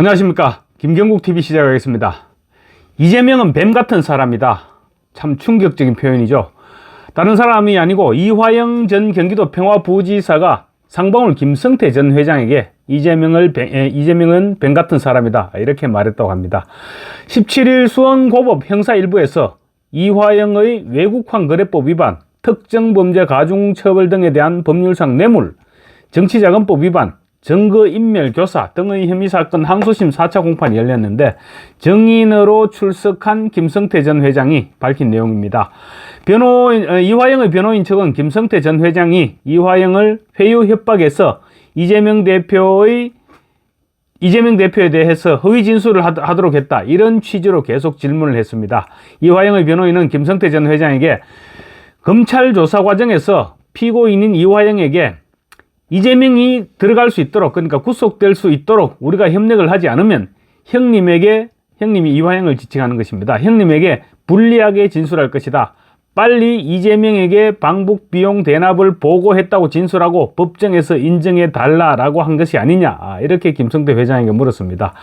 안녕하십니까. 김경국TV 시작하겠습니다. 이재명은 뱀 같은 사람이다. 참 충격적인 표현이죠. 다른 사람이 아니고 이화영 전 경기도 평화부지사가 상방울 김성태 전 회장에게 이재명은 뱀 같은 사람이다 이렇게 말했다고 합니다. 17일 수원고법 형사 1부에서 이화영의 외국환 거래법 위반, 특정범죄 가중처벌 등에 대한 법률상 뇌물, 정치자금법 위반, 증거인멸 교사 등의 혐의 사건 항소심 4차 공판이 열렸는데 증인으로 출석한 김성태 전 회장이 밝힌 내용입니다. 이화영의 변호인 측은 김성태 전 회장이 이화영을 회유 협박해서 이재명 대표에 대해서 허위 진술을 하도록 했다, 이런 취지로 계속 질문을 했습니다. 이화영의 변호인은 김성태 전 회장에게 검찰 조사 과정에서 피고인인 이화영에게 이재명이 들어갈 수 있도록, 그러니까 구속될 수 있도록 우리가 협력을 하지 않으면 형님이 이화영을 지칭하는 것입니다. 형님에게 불리하게 진술할 것이다. 빨리 이재명에게 방북 비용 대납을 보고했다고 진술하고 법정에서 인정해 달라라고 한 것이 아니냐, 이렇게 김성태 회장에게 물었습니다.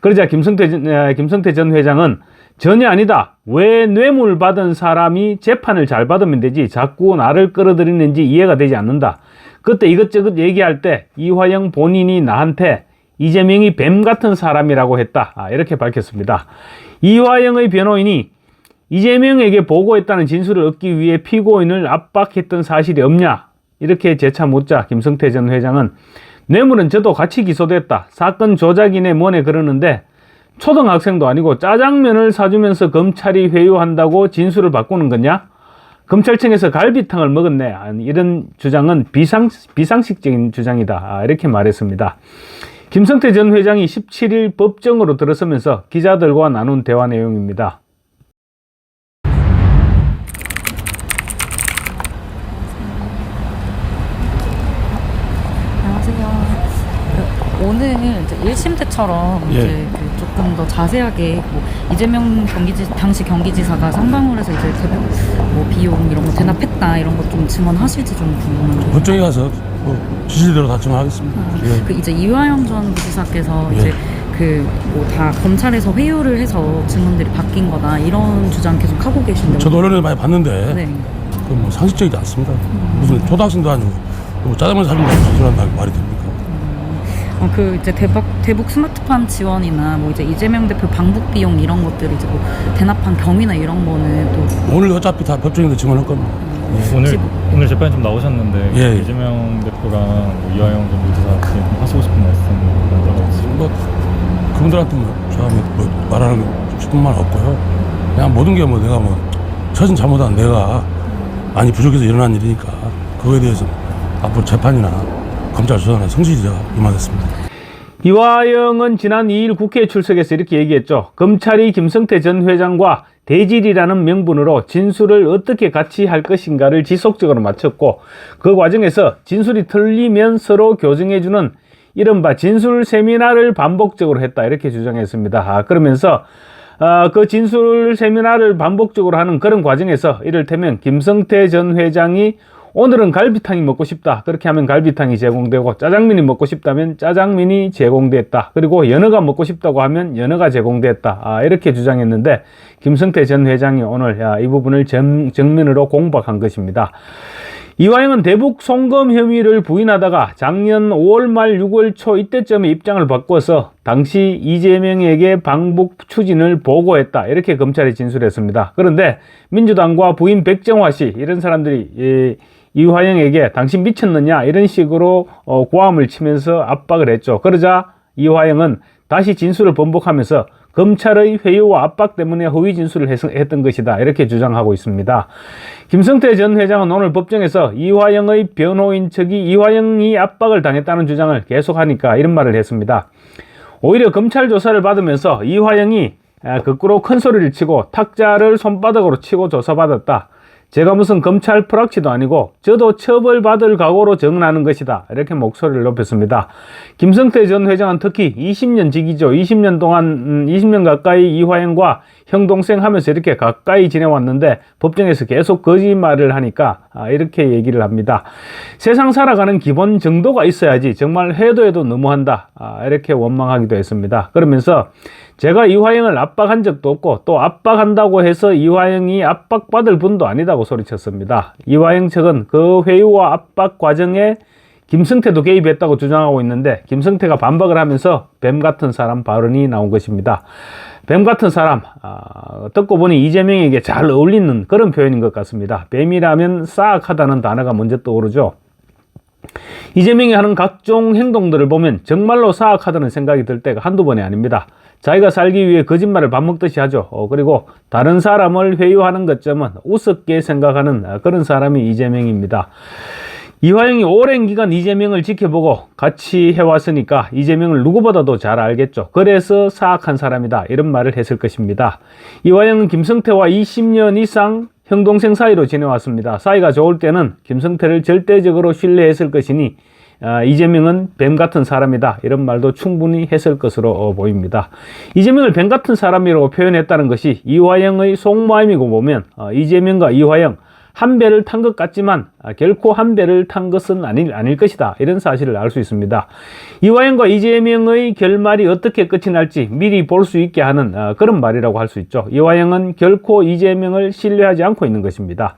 그러자 김성태 전 회장은 전혀 아니다. 왜 뇌물 받은 사람이 재판을 잘 받으면 되지 자꾸 나를 끌어들이는지 이해가 되지 않는다. 그때 이것저것 얘기할 때 이화영 본인이 나한테 이재명이 뱀 같은 사람이라고 했다, 이렇게 밝혔습니다. 이화영의 변호인이 이재명에게 보고했다는 진술을 얻기 위해 피고인을 압박했던 사실이 없냐, 이렇게 재차 묻자 김성태 전 회장은 뇌물은 저도 같이 기소됐다. 사건 조작이네 뭐네 그러는데 초등학생도 아니고 짜장면을 사주면서 검찰이 회유한다고 진술을 바꾸는 거냐? 검찰청에서 갈비탕을 먹었네. 이런 주장은 비상식적인 주장이다, 이렇게 말했습니다. 김성태 전 회장이 17일 법정으로 들어서면서 기자들과 나눈 대화 내용입니다. 오늘 이제 1심 때처럼 이제 조금 더 자세하게 이재명 당시 경기지사가 상방울에서 이제 대북 비용 이런 거 대납했다 이런 거 좀 증언하실지 좀 궁금한데. 법정에 가서 지시대로 다 증언하겠습니다. 이제 이화영 전 부지사께서 이제 다 검찰에서 회유를 해서 증언들이 바뀐 거다 이런 주장 계속 하고 계신데. 저도 언론에 많이 봤는데 네. 그건 뭐 상식적이지 않습니다. 무슨 초등학생도 아니고 짜장면 사준다고 진술한다는 말이 됩니까? 이제 대북 스마트팜 지원이나 뭐 이제 이재명 대표 방북 비용 이런 것들이 이제 뭐 대납한 경위나 이런 거는 또 오늘 어차피 다 법정에서 증언할 겁니다. 오늘 재판에 좀 나오셨는데 이재명 대표랑 뭐 이화영 전 부지사한테 하시고 싶은 말씀 뭐 그분들한테 뭐 말하는 싶은 말 없고요. 그냥 모든 게 뭐 내가 뭐 처진 잘못한 내가 많이 부족해서 일어난 일이니까 그거에 대해서 앞으로 재판이나 검찰 조사나 성실히 제가 임하겠습니다. 이화영은 지난 2일 국회에 출석해서 이렇게 얘기했죠. 검찰이 김성태 전 회장과 대질이라는 명분으로 진술을 어떻게 같이 할 것인가를 지속적으로 마쳤고 그 과정에서 진술이 틀리면 서로 교정해주는 이른바 진술 세미나를 반복적으로 했다, 이렇게 주장했습니다. 그러면서 그 진술 세미나를 반복적으로 하는 그런 과정에서 이를테면 김성태 전 회장이 오늘은 갈비탕이 먹고 싶다, 그렇게 하면 갈비탕이 제공되고 짜장면이 먹고 싶다면 짜장면이 제공됐다, 그리고 연어가 먹고 싶다고 하면 연어가 제공됐다, 이렇게 주장했는데 김성태 전 회장이 오늘 이 부분을 정면으로 공박한 것입니다. 이화영은 대북 송금 혐의를 부인하다가 작년 5월 말 6월 초 이때쯤에 입장을 바꿔서 당시 이재명에게 방북 추진을 보고했다, 이렇게 검찰에 진술했습니다. 그런데 민주당과 부인 백정화 씨 이런 사람들이 이화영에게 당신 미쳤느냐 이런 식으로 고함을 치면서 압박을 했죠. 그러자 이화영은 다시 진술을 번복하면서 검찰의 회유와 압박 때문에 허위 진술을 했던 것이다, 이렇게 주장하고 있습니다. 김성태 전 회장은 오늘 법정에서 이화영의 변호인 측이 이화영이 압박을 당했다는 주장을 계속하니까 이런 말을 했습니다. 오히려 검찰 조사를 받으면서 이화영이 거꾸로 큰 소리를 치고 탁자를 손바닥으로 치고 조사받았다. 제가 무슨 검찰 프락치도 아니고 저도 처벌받을 각오로 정언하는 것이다. 이렇게 목소리를 높였습니다. 김성태 전 회장은 특히 20년 직이죠. 20년 동안 20년 가까이 이화영과 형 동생 하면서 이렇게 가까이 지내왔는데 법정에서 계속 거짓말을 하니까 이렇게 얘기를 합니다. 세상 살아가는 기본 정도가 있어야지 정말 해도 너무한다. 이렇게 원망하기도 했습니다. 그러면서 제가 이화영을 압박한 적도 없고 또 압박한다고 해서 이화영이 압박받을 분도 아니다고 소리쳤습니다. 이화영 측은 그 회유와 압박 과정에 김성태도 개입했다고 주장하고 있는데 김성태가 반박을 하면서 뱀 같은 사람 발언이 나온 것입니다. 뱀 같은 사람, 듣고 보니 이재명에게 잘 어울리는 그런 표현인 것 같습니다. 뱀이라면 싸악하다는 단어가 먼저 떠오르죠. 이재명이 하는 각종 행동들을 보면 정말로 사악하다는 생각이 들 때가 한두 번이 아닙니다. 자기가 살기 위해 거짓말을 밥 먹듯이 하죠. 그리고 다른 사람을 회유하는 것쯤은 우습게 생각하는 그런 사람이 이재명입니다. 이화영이 오랜 기간 이재명을 지켜보고 같이 해왔으니까 이재명을 누구보다도 잘 알겠죠. 그래서 사악한 사람이다 이런 말을 했을 것입니다. 이화영은 김성태와 20년 이상 형동생 사이로 지내왔습니다. 사이가 좋을 때는 김성태를 절대적으로 신뢰했을 것이니 이재명은 뱀 같은 사람이다 이런 말도 충분히 했을 것으로 보입니다. 이재명을 뱀 같은 사람이라고 표현했다는 것이 이화영의 속마음이고 보면 이재명과 이화영 한 배를 탄 것 같지만 결코 한 배를 탄 것은 아닐 것이다 이런 사실을 알 수 있습니다. 이화영과 이재명의 결말이 어떻게 끝이 날지 미리 볼 수 있게 하는 그런 말이라고 할 수 있죠. 이화영은 결코 이재명을 신뢰하지 않고 있는 것입니다.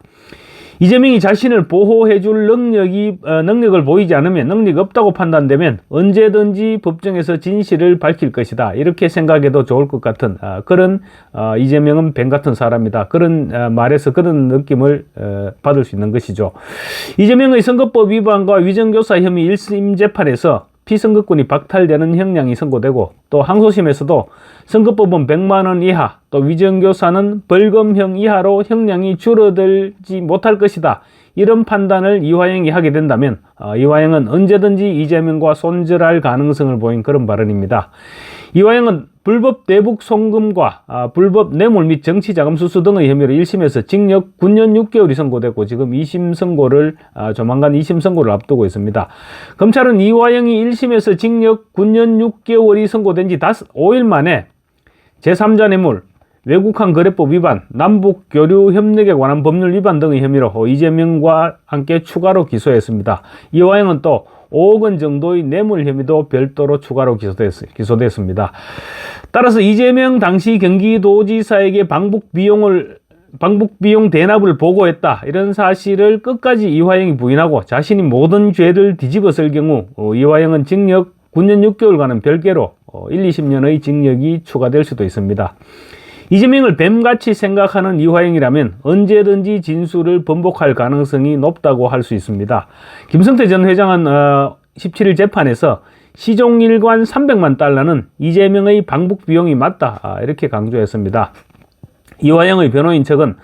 이재명이 자신을 보호해줄 능력을 보이지 않으면 능력이 없다고 판단되면 언제든지 법정에서 진실을 밝힐 것이다. 이렇게 생각해도 좋을 것 같은 그런 이재명은 뱀 같은 사람이다. 그런 말에서 그런 느낌을 받을 수 있는 것이죠. 이재명의 선거법 위반과 위정교사 혐의 1심 재판에서 피선거권이 박탈되는 형량이 선고되고 또 항소심에서도 선거법은 100만 원 이하 또 위정교사는 벌금형 이하로 형량이 줄어들지 못할 것이다. 이런 판단을 이화영이 하게 된다면 이화영은 언제든지 이재명과 손절할 가능성을 보인 그런 발언입니다. 이화영은 불법 대북 송금과 불법 뇌물 및 정치자금 수수 등의 혐의로 1심에서 징역 9년 6개월이 선고됐고 지금 2심 선고를 조만간 2심 선고를 앞두고 있습니다. 검찰은 이화영이 1심에서 징역 9년 6개월이 선고된 지 5일 만에 제3자 뇌물, 외국환 거래법 위반, 남북 교류 협력에 관한 법률 위반 등의 혐의로 이재명과 함께 추가로 기소했습니다. 이화영은 또 5억 원 정도의 뇌물 혐의도 별도로 추가로 기소됐습니다. 따라서 이재명 당시 경기도지사에게 방북 비용 대납을 보고했다. 이런 사실을 끝까지 이화영이 부인하고 자신이 모든 죄를 뒤집어 쓸 경우 이화영은 징역 9년 6개월과는 별개로 1, 20년의 징역이 추가될 수도 있습니다. 이재명을 뱀같이 생각하는 이화영이라면 언제든지 진술을 번복할 가능성이 높다고 할 수 있습니다. 김성태 전 회장은 17일 재판에서 시종일관 300만 달러는 이재명의 방북 비용이 맞다 이렇게 강조했습니다. 이화영의 변호인 측은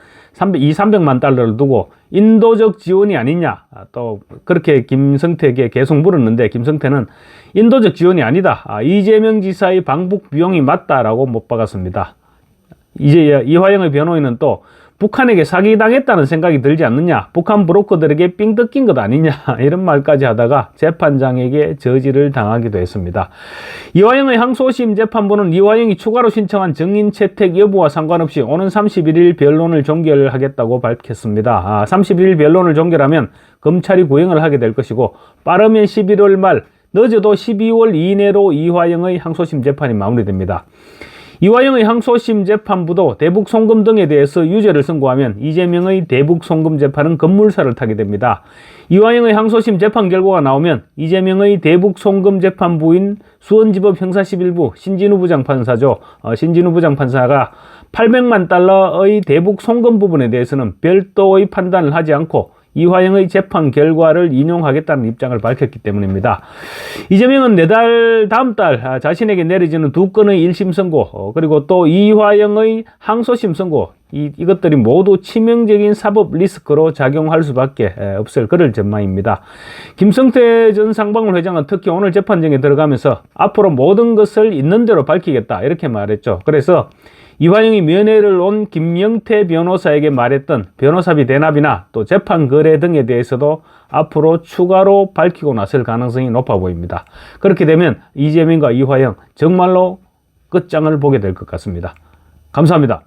이 300만 달러를 두고 인도적 지원이 아니냐 또 그렇게 김성태에게 계속 물었는데 김성태는 인도적 지원이 아니다. 이재명 지사의 방북 비용이 맞다라고 못 박았습니다. 이제 이화영의 변호인은 또 북한에게 사기당했다는 생각이 들지 않느냐, 북한 브로커들에게 삥 뜯긴 것 아니냐 이런 말까지 하다가 재판장에게 저지를 당하기도 했습니다. 이화영의 항소심 재판부는 이화영이 추가로 신청한 증인 채택 여부와 상관없이 오는 31일 변론을 종결하겠다고 밝혔습니다. 31일 변론을 종결하면 검찰이 구형을 하게 될 것이고 빠르면 11월 말 늦어도 12월 이내로 이화영의 항소심 재판이 마무리됩니다. 이화영의 항소심 재판부도 대북 송금 등에 대해서 유죄를 선고하면 이재명의 대북 송금 재판은 급물살을 타게 됩니다. 이화영의 항소심 재판 결과가 나오면 이재명의 대북 송금 재판부인 수원지법 형사11부 신진우 부장판사죠. 신진우 부장판사가 800만 달러의 대북 송금 부분에 대해서는 별도의 판단을 하지 않고 이화영의 재판 결과를 인용하겠다는 입장을 밝혔기 때문입니다. 이재명은 다음 달 자신에게 내려지는 2건의 1심 선고 그리고 또 이화영의 항소심 선고 이것들이 모두 치명적인 사법 리스크로 작용할 수밖에 없을 그럴 전망입니다. 김성태 전 상방울 회장은 특히 오늘 재판정에 들어가면서 앞으로 모든 것을 있는 대로 밝히겠다 이렇게 말했죠. 그래서 이화영이 면회를 온 김영태 변호사에게 말했던 변호사비 대납이나 또 재판 거래 등에 대해서도 앞으로 추가로 밝히고 나설 가능성이 높아 보입니다. 그렇게 되면 이재명과 이화영 정말로 끝장을 보게 될 것 같습니다. 감사합니다.